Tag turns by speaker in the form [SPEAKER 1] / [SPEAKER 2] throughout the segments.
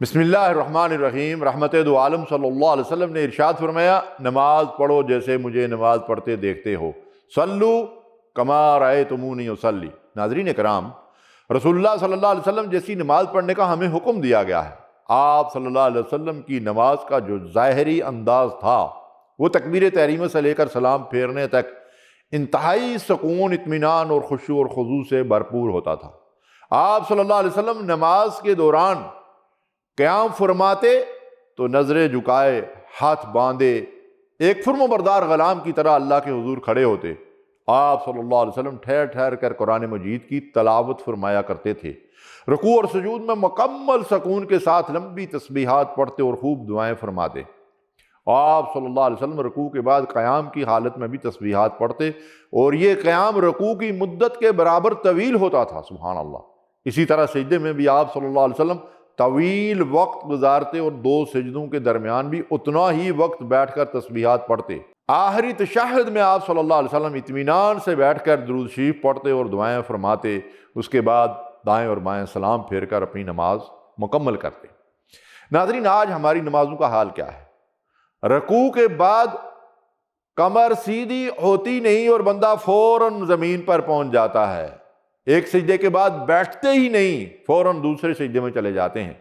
[SPEAKER 1] بسم اللہ الرحمن الرحیم۔ رحمت دو عالم صلی اللہ علیہ وسلم نے ارشاد فرمایا، نماز پڑھو جیسے مجھے نماز پڑھتے دیکھتے ہو، صلو کما رأیتمونی اصلی۔ ناظرین کرام، رسول اللہ صلی اللہ علیہ وسلم جیسی نماز پڑھنے کا ہمیں حکم دیا گیا ہے۔ آپ صلی اللہ علیہ وسلم کی نماز کا جو ظاہری انداز تھا وہ تکبیر تحریمہ سے لے کر سلام پھیرنے تک انتہائی سکون، اطمینان اور خشوع اور خضوع سے بھرپور ہوتا تھا۔ آپ صلی اللہ علیہ وسلم نماز کے دوران قیام فرماتے تو نظریں جھکائے، ہاتھ باندھے، ایک فرم بردار غلام کی طرح اللہ کے حضور کھڑے ہوتے۔ آپ صلی اللہ علیہ وسلم ٹھہر ٹھہر کر قرآن مجید کی تلاوت فرمایا کرتے تھے۔ رکوع اور سجود میں مکمل سکون کے ساتھ لمبی تسبیحات پڑھتے اور خوب دعائیں فرماتے۔ آپ صلی اللہ علیہ وسلم رکوع کے بعد قیام کی حالت میں بھی تسبیحات پڑھتے اور یہ قیام رکوع کی مدت کے برابر طویل ہوتا تھا، سبحان اللہ۔ اسی طرح سجدے میں بھی آپ صلی اللہ علیہ وسلم طویل وقت گزارتے اور دو سجدوں کے درمیان بھی اتنا ہی وقت بیٹھ کر تسبیحات پڑھتے۔ آخری تشہد میں آپ صلی اللہ علیہ وسلم اطمینان سے بیٹھ کر درود شریف پڑھتے اور دعائیں فرماتے، اس کے بعد دائیں اور بائیں سلام پھیر کر اپنی نماز مکمل کرتے۔ ناظرین، آج ہماری نمازوں کا حال کیا ہے؟ رکوع کے بعد کمر سیدھی ہوتی نہیں اور بندہ فوراً زمین پر پہنچ جاتا ہے، ایک سجدے کے بعد بیٹھتے ہی نہیں، فوراً دوسرے سجدے میں چلے جاتے ہیں۔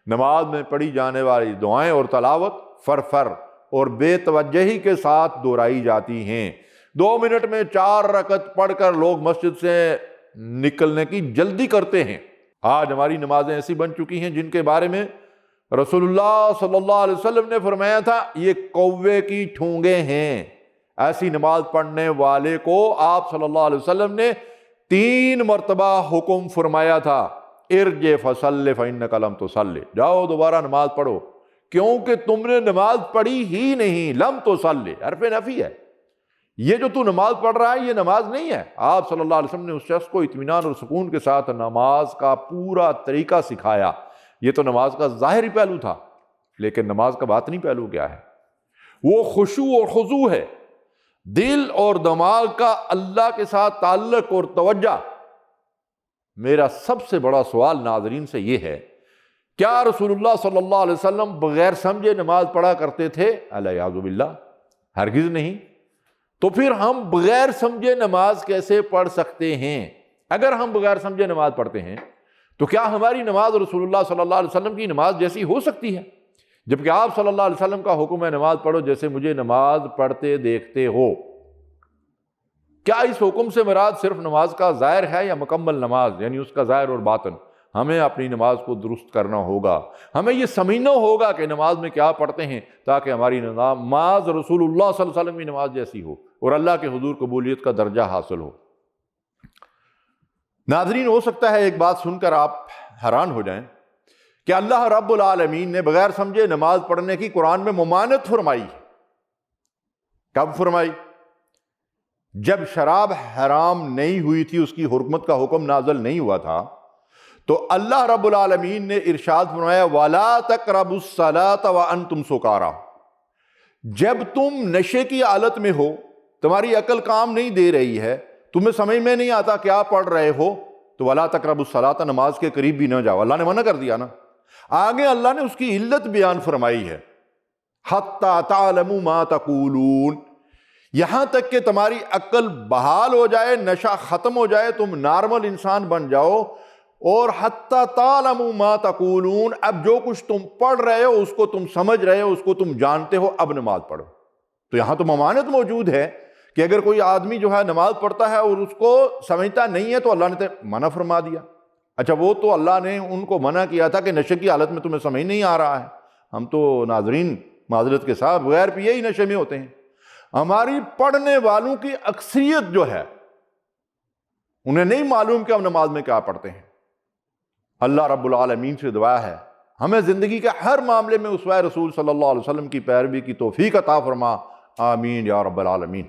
[SPEAKER 1] نماز میں پڑھی جانے والی دعائیں اور تلاوت فرفر اور بے توجہی کے ساتھ دہرائی جاتی ہیں۔ 2 منٹ میں 4 رکعت پڑھ کر لوگ مسجد سے نکلنے کی جلدی کرتے ہیں۔ آج ہماری نمازیں ایسی بن چکی ہیں جن کے بارے میں رسول اللہ صلی اللہ علیہ وسلم نے فرمایا تھا، یہ کوے کی ٹھونگیں ہیں۔ ایسی نماز پڑھنے والے کو آپ صلی اللہ علیہ وسلم نے 3 مرتبہ حکم فرمایا تھا، ارجع فصلی فإنک لم تصلی، جاؤ دوبارہ نماز پڑھو کیونکہ تم نے نماز پڑھی ہی نہیں۔ لم تصلی حرف نفی ہے، یہ جو تو نماز پڑھ رہا ہے یہ نماز نہیں ہے۔ آپ صلی اللہ علیہ وسلم نے اس شخص کو اطمینان اور سکون کے ساتھ نماز کا پورا طریقہ سکھایا۔ یہ تو نماز کا ظاہری پہلو تھا، لیکن نماز کا باطنی پہلو کیا ہے؟ وہ خشوع اور خضوع ہے، دل اور دماغ کا اللہ کے ساتھ تعلق اور توجہ۔ میرا سب سے بڑا سوال ناظرین سے یہ ہے، کیا رسول اللہ صلی اللہ علیہ وسلم بغیر سمجھے نماز پڑھا کرتے تھے؟ الیاذ باللہ، ہرگز نہیں۔ تو پھر ہم بغیر سمجھے نماز کیسے پڑھ سکتے ہیں؟ اگر ہم بغیر سمجھے نماز پڑھتے ہیں تو کیا ہماری نماز رسول اللہ صلی اللہ علیہ وسلم کی نماز جیسی ہو سکتی ہے؟ جبکہ آپ صلی اللہ علیہ وسلم کا حکم ہے، نماز پڑھو جیسے مجھے نماز پڑھتے دیکھتے ہو۔ کیا اس حکم سے مراد صرف نماز کا ظاہر ہے یا مکمل نماز، یعنی اس کا ظاہر اور باطن؟ ہمیں اپنی نماز کو درست کرنا ہوگا، ہمیں یہ سمجھنا ہوگا کہ نماز میں کیا پڑھتے ہیں تاکہ ہماری نماز رسول اللہ صلی اللہ علیہ وسلم کی نماز جیسی ہو اور اللہ کے حضور قبولیت کا درجہ حاصل ہو۔ ناظرین، ہو سکتا ہے ایک بات سن کر آپ حیران ہو جائیں کہ اللہ رب العالمین نے بغیر سمجھے نماز پڑھنے کی قرآن میں ممانعت فرمائی۔ کب فرمائی؟ جب شراب حرام نہیں ہوئی تھی، اس کی حرمت کا حکم نازل نہیں ہوا تھا، تو اللہ رب العالمین نے ارشاد فرمایا، وَلَا تَقْرَبُوا الصَّلَاةَ وَأَنْتُمْ سُكَارَىٰ۔ جب تم نشے کی حالت میں ہو، تمہاری عقل کام نہیں دے رہی ہے، تمہیں سمجھ میں نہیں آتا کیا پڑھ رہے ہو، تو وَلَا تَقْرَبُوا الصَّلَاةَ، نماز کے قریب بھی نہ جاؤ۔ اللہ نے منع کر دیا نا۔ آگے اللہ نے اس کی علت بیان فرمائی ہے، حَتَّىٰ تَعْلَمُوا مَا تَقُولُونَ، یہاں تک کہ تمہاری عقل بحال ہو جائے، نشہ ختم ہو جائے، تم نارمل انسان بن جاؤ، اور حَتَّىٰ تَعْلَمُوا مَا تَقُولُونَ، اب جو کچھ تم پڑھ رہے ہو اس کو تم سمجھ رہے ہو، اس کو تم جانتے ہو، اب نماز پڑھو۔ تو یہاں تو ممانعت موجود ہے کہ اگر کوئی آدمی جو ہے نماز پڑھتا ہے اور اس کو سمجھتا نہیں ہے تو اللہ نے منع فرما دیا۔ اچھا، وہ تو اللہ نے ان کو منع کیا تھا کہ نشے کی حالت میں تمہیں سمجھ نہیں آ رہا ہے۔ ہم تو ناظرین معذرت کے ساتھ بغیر پیے ہی نشے میں ہوتے ہیں۔ ہماری پڑھنے والوں کی اکثریت جو ہے انہیں نہیں معلوم کہ ہم نماز میں کیا پڑھتے ہیں۔ اللہ رب العالمین سے دعا ہے ہمیں زندگی کے ہر معاملے میں اسوہ رسول صلی اللہ علیہ وسلم کی پیروی کی توفیق عطا فرما، آمین یا رب العالمین۔